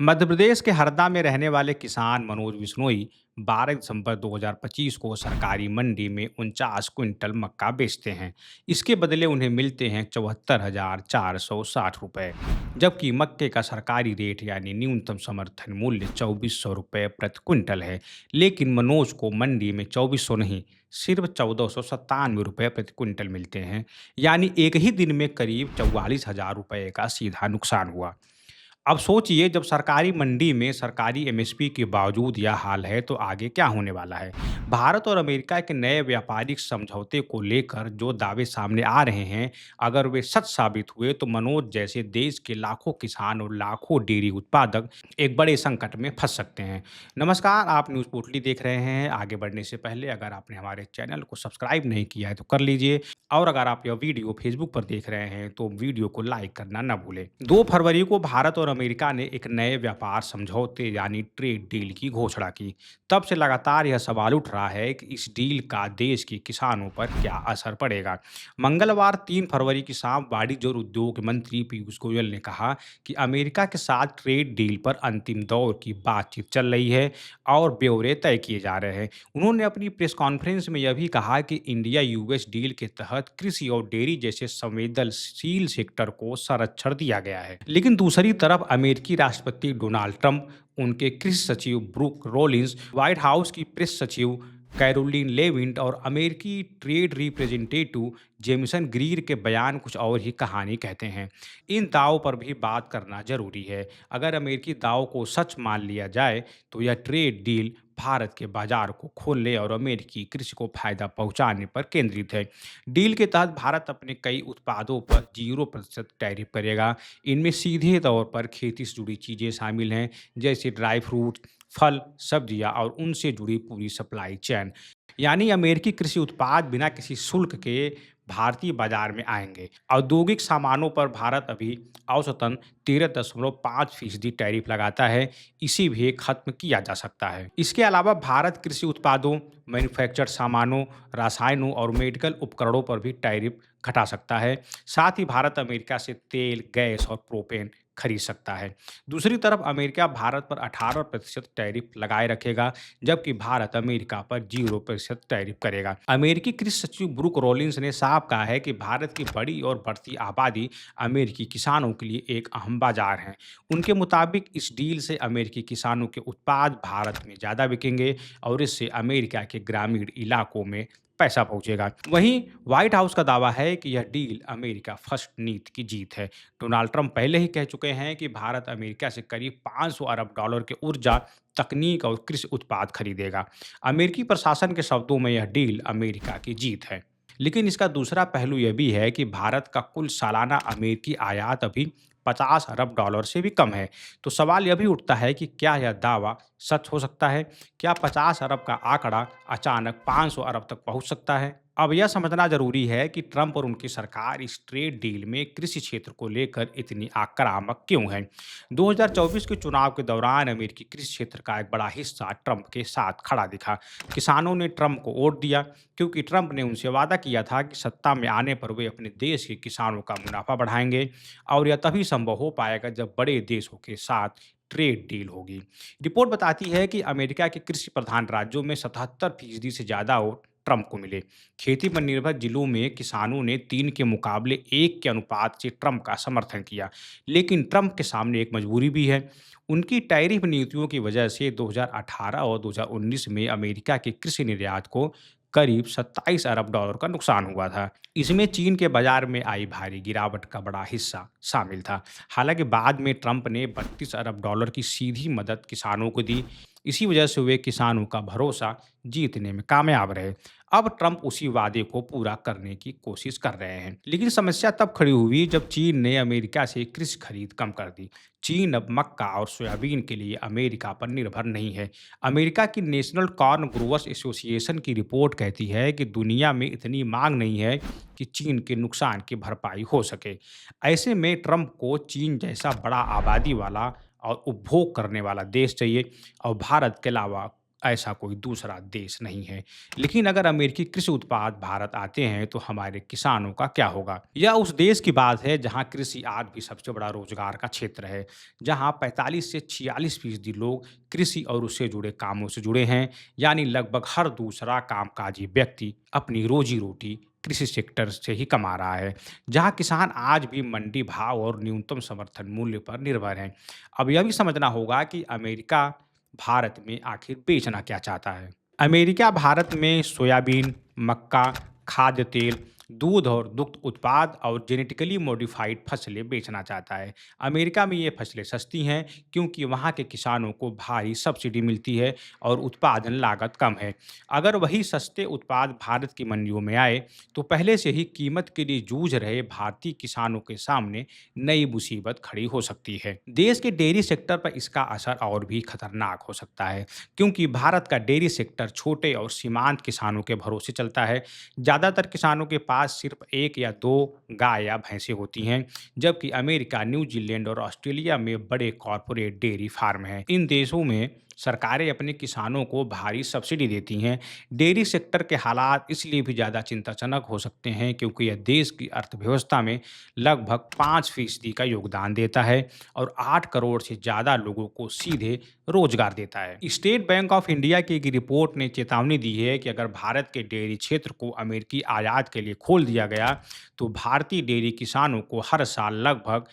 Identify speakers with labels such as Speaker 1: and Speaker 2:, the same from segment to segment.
Speaker 1: मध्य प्रदेश के हरदा में रहने वाले किसान मनोज बिश्नोई 12 दिसंबर 2025 को सरकारी मंडी में 49 क्विंटल मक्का बेचते हैं। इसके बदले उन्हें मिलते हैं 74,460 रुपये, जबकि मक्के का सरकारी रेट यानी न्यूनतम समर्थन मूल्य 2400 रुपये प्रति क्विंटल है। लेकिन मनोज को मंडी में 2400 नहीं, सिर्फ 1497 रुपये प्रति क्विंटल मिलते हैं। यानी एक ही दिन में करीब 44,000 रुपये का सीधा नुकसान हुआ। अब सोचिए, जब सरकारी मंडी में सरकारी एमएसपी के बावजूद यह हाल है तो आगे क्या होने वाला है। भारत और अमेरिका के नए व्यापारिक समझौते को लेकर जो दावे सामने आ रहे हैं, अगर वे सच साबित हुए तो मनोज जैसे देश के लाखों किसान और लाखों डेयरी उत्पादक एक बड़े संकट में फंस सकते हैं। नमस्कार, आप न्यूज़ पोटली देख रहे हैं। आगे बढ़ने से पहले अगर आपने हमारे चैनल को सब्सक्राइब नहीं किया है तो कर लीजिए, और अगर आप यह वीडियो फेसबुक पर देख रहे हैं तो वीडियो को लाइक करना न भूलें। 2 फरवरी को भारत और अमेरिका ने एक नए व्यापार समझौते यानी ट्रेड डील की घोषणा की। तब से लगातार यह सवाल उठ रहा है कि इस डील का देश के किसानों पर क्या असर पड़ेगा। मंगलवार 3 फरवरी की शाम वाणिज्य और उद्योग मंत्री पीयूष गोयल ने कहा कि अमेरिका के साथ ट्रेड डील पर अंतिम दौर की बातचीत चल रही है और ब्यौरे तय किए जा रहे हैं। उन्होंने अपनी प्रेस कॉन्फ्रेंस में यह भी कहा कि इंडिया यूएस डील के तहत कृषि और डेयरी जैसे संवेदनशील सेक्टर को संरक्षण दिया गया है। लेकिन दूसरी तरफ अमेरिकी राष्ट्रपति डोनाल्ड ट्रंप, उनके कृषि सचिव ब्रूक रोलिंस, व्हाइट हाउस की प्रेस सचिव कैरोलिन लेविंट और अमेरिकी ट्रेड रिप्रेजेंटेटिव जेमिसन ग्रीर के बयान कुछ और ही कहानी कहते हैं। इन दावों पर भी बात करना जरूरी है। अगर अमेरिकी दावों को सच मान लिया जाए तो यह ट्रेड डील भारत के बाजार को खोलने और अमेरिकी कृषि को फायदा पहुंचाने पर केंद्रित है। डील के तहत भारत अपने कई उत्पादों पर 0% टैरिफ करेगा। इनमें सीधे तौर पर खेती से जुड़ी चीजें शामिल हैं, जैसे ड्राई फ्रूट, फल, सब्जियां और उनसे जुड़ी पूरी सप्लाई चेन। यानी अमेरिकी कृषि उत्पाद बिना किसी शुल्क के भारतीय बाजार में आएंगे। औद्योगिक सामानों पर भारत अभी औसतन 13.5% टैरिफ लगाता है। इसी भी खत्म किया जा सकता है। इसके अलावा भारत कृषि उत्पादों, मैन्युफैक्चर्ड सामानों, रसायनों और मेडिकल उपकरणों पर भी टैरिफ घटा सकता है। साथ ही भारत अमेरिका से तेल, गैस और प्रोपेन खरीद सकता है। दूसरी तरफ अमेरिका भारत पर 18% टैरिफ लगाए रखेगा, जबकि भारत अमेरिका पर 0% टैरिफ करेगा। अमेरिकी कृषि सचिव ब्रूक रोलिंस ने साफ कहा है कि भारत की बड़ी और बढ़ती आबादी अमेरिकी किसानों के लिए एक अहम बाजार है। उनके मुताबिक इस डील से अमेरिकी किसानों के उत्पाद भारत में ज़्यादा बिकेंगे और इससे अमेरिका के ग्रामीण इलाकों में पैसा पहुंचेगा। वहीं व्हाइट हाउस का दावा है कि यह डील अमेरिका फर्स्ट नीति की जीत है। डोनाल्ड ट्रंप पहले ही कह चुके हैं कि भारत अमेरिका से करीब 500 अरब डॉलर के ऊर्जा, तकनीक और कृषि उत्पाद खरीदेगा। अमेरिकी प्रशासन के शब्दों में यह डील अमेरिका की जीत है। लेकिन इसका दूसरा पहलू यह भी है कि भारत का कुल सालाना अमेरिकी आयात अभी 50 अरब डॉलर से भी कम है। तो सवाल यह भी उठता है कि क्या यह दावा सच हो सकता है? क्या 50 अरब का आंकड़ा अचानक 500 अरब तक पहुंच सकता है? अब यह समझना जरूरी है कि ट्रंप और उनकी सरकार इस ट्रेड डील में कृषि क्षेत्र को लेकर इतनी आक्रामक क्यों है। 2024 के चुनाव के दौरान अमेरिकी कृषि क्षेत्र का एक बड़ा हिस्सा ट्रंप के साथ खड़ा दिखा। किसानों ने ट्रंप को वोट दिया क्योंकि ट्रंप ने उनसे वादा किया था कि सत्ता में आने पर वे अपने देश के किसानों का मुनाफा बढ़ाएंगे, और यह तभी संभव हो पाएगा जब बड़े देशों के साथ ट्रेड डील होगी। रिपोर्ट बताती है कि अमेरिका के कृषि प्रधान राज्यों में 77% से ज़्यादा वोट ट्रंप को मिले। खेती पर निर्भर जिलों में किसानों ने 3 के मुकाबले 1 के अनुपात से ट्रंप का समर्थन किया। लेकिन ट्रंप के सामने एक मजबूरी भी है। उनकी टैरिफ नीतियों की वजह से 2018 और 2019 में अमेरिका के कृषि निर्यात को करीब 27 अरब डॉलर का नुकसान हुआ था। इसमें चीन के बाजार में आई भारी गिरावट का बड़ा हिस्सा शामिल था। हालांकि बाद में ट्रंप ने 32 अरब डॉलर की सीधी मदद किसानों को दी। इसी वजह से वे किसानों का भरोसा जीतने में कामयाब रहे। अब ट्रंप उसी वादे को पूरा करने की कोशिश कर रहे हैं। लेकिन समस्या तब खड़ी हुई जब चीन ने अमेरिका से कृषि खरीद कम कर दी। चीन अब मक्का और सोयाबीन के लिए अमेरिका पर निर्भर नहीं है। अमेरिका की नेशनल कॉर्न ग्रोवर्स एसोसिएशन की रिपोर्ट कहती है कि दुनिया में इतनी मांग नहीं है कि चीन के नुकसान की भरपाई हो सके। ऐसे में ट्रंप को चीन जैसा बड़ा आबादी वाला और उपभोग करने वाला देश चाहिए, और भारत के अलावा ऐसा कोई दूसरा देश नहीं है। लेकिन अगर अमेरिकी कृषि उत्पाद भारत आते हैं तो हमारे किसानों का क्या होगा? यह उस देश की बात है जहां कृषि आज भी सबसे बड़ा रोजगार का क्षेत्र है, जहां 45 से 46% लोग कृषि और उससे जुड़े कामों से जुड़े हैं, यानी लगभग हर दूसरा कामकाजी व्यक्ति अपनी रोजी रोटी कृषि सेक्टर से ही कमा रहा है। जहां किसान आज भी मंडी भाव और न्यूनतम समर्थन मूल्य पर निर्भर हैं। अब यह भी समझना होगा कि अमेरिका भारत में आखिर बेचना क्या चाहता है। अमेरिका भारत में सोयाबीन, मक्का, खाद्य तेल, दूध और दुग्ध उत्पाद और जेनेटिकली मॉडिफाइड फसलें बेचना चाहता है। अमेरिका में ये फसलें सस्ती हैं क्योंकि वहाँ के किसानों को भारी सब्सिडी मिलती है और उत्पादन लागत कम है। अगर वही सस्ते उत्पाद भारत की मंडियों में आए तो पहले से ही कीमत के लिए जूझ रहे भारतीय किसानों के सामने नई मुसीबत खड़ी हो सकती है। देश के डेयरी सेक्टर पर इसका असर और भी खतरनाक हो सकता है, क्योंकि भारत का डेयरी सेक्टर छोटे और सीमांत किसानों के भरोसे चलता है। ज़्यादातर किसानों के पास सिर्फ एक या दो गाय या भैंसें होती हैं, जबकि अमेरिका, न्यूजीलैंड और ऑस्ट्रेलिया में बड़े कॉरपोरेट डेयरी फार्म हैं। इन देशों में सरकारें अपने किसानों को भारी सब्सिडी देती हैं। डेयरी सेक्टर के हालात इसलिए भी ज़्यादा चिंताजनक हो सकते हैं क्योंकि यह देश की अर्थव्यवस्था में लगभग 5% का योगदान देता है और 8 करोड़ से ज़्यादा लोगों को सीधे रोजगार देता है। स्टेट बैंक ऑफ इंडिया की एक रिपोर्ट ने चेतावनी दी है कि अगर भारत के डेयरी क्षेत्र को अमेरिकी आयात के लिए खोल दिया गया तो भारतीय डेयरी किसानों को हर साल लगभग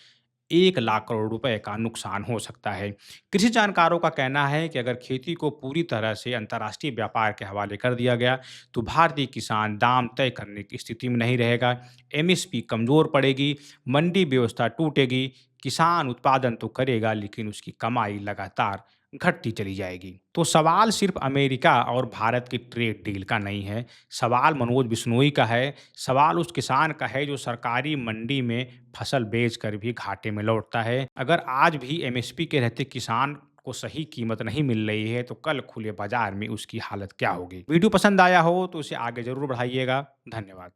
Speaker 1: 1 लाख करोड़ रुपए का नुकसान हो सकता है। कृषि जानकारों का कहना है कि अगर खेती को पूरी तरह से अंतर्राष्ट्रीय व्यापार के हवाले कर दिया गया तो भारतीय किसान दाम तय करने की स्थिति में नहीं रहेगा। एमएसपी कमजोर पड़ेगी, मंडी व्यवस्था टूटेगी, किसान उत्पादन तो करेगा लेकिन उसकी कमाई लगातार घटती चली जाएगी। तो सवाल सिर्फ अमेरिका और भारत की ट्रेड डील का नहीं है, सवाल मनोज बिश्नोई का है, सवाल उस किसान का है जो सरकारी मंडी में फसल बेचकर भी घाटे में लौटता है। अगर आज भी एमएसपी के रहते किसान को सही कीमत नहीं मिल रही है तो कल खुले बाजार में उसकी हालत क्या होगी। वीडियो पसंद आया हो तो उसे आगे जरूर बढ़ाइएगा। धन्यवाद।